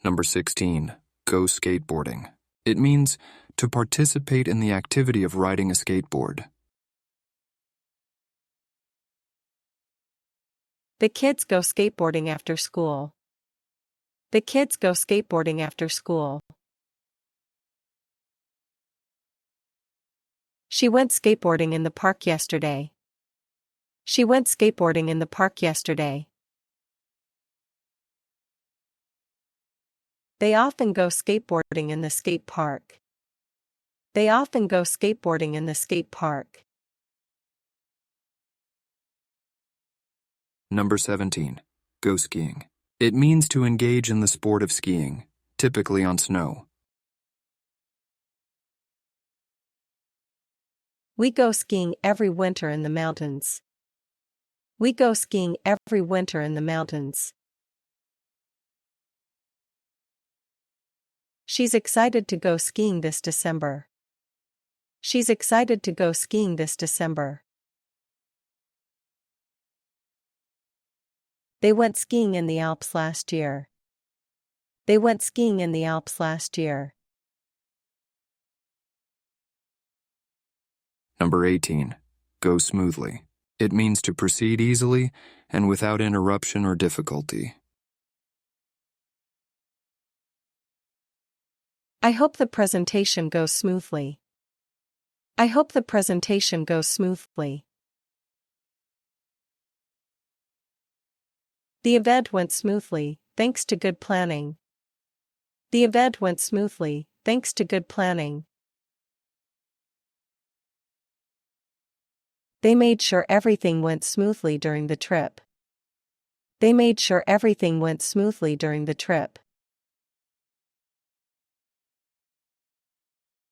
Number 16. Go skateboarding. It means to participate in the activity of riding a skateboard. The kids go skateboarding after school. The kids go skateboarding after school. She went skateboarding in the park yesterday. She went skateboarding in the park yesterday. They often go skateboarding in the skate park. They often go skateboarding in the skate park. Number 17. Go skiing. It means to engage in the sport of skiing, typically on snow. We go skiing every winter in the mountains. We go skiing every winter in the mountains. She's excited to go skiing this December. She's excited to go skiing this December. They went skiing in the Alps last year. They went skiing in the Alps last year. Number 18. Go smoothly. It means to proceed easily and without interruption or difficulty. I hope the presentation goes smoothly. I hope the presentation goes smoothly. The event went smoothly, thanks to good planning. The event went smoothly, thanks to good planning. They made sure everything went smoothly during the trip. They made sure everything went smoothly during the trip.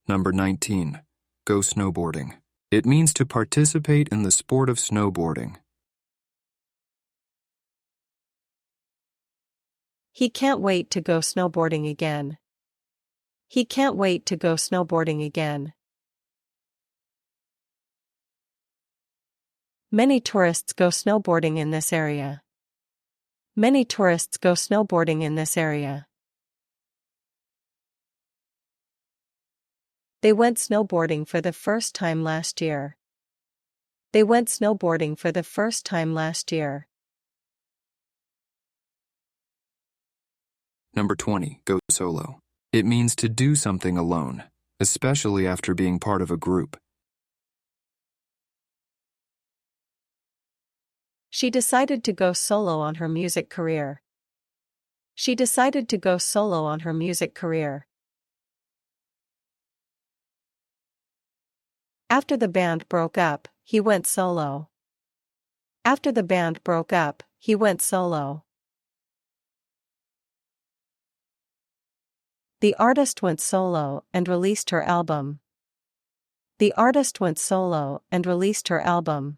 Number 19. Go snowboarding. It means to participate in the sport of snowboarding. He can't wait to go snowboarding again. He can't wait to go snowboarding again. Many tourists go snowboarding in this area. Many tourists go snowboarding in this area. They went snowboarding for the first time last year. They went snowboarding for the first time last year. Number 20. Go solo. It means to do something alone, especially after being part of a group. She decided to go solo on her music career. She decided to go solo on her music career. After the band broke up, he went solo. After the band broke up, he went solo. The artist went solo and released her album. The artist went solo and released her album.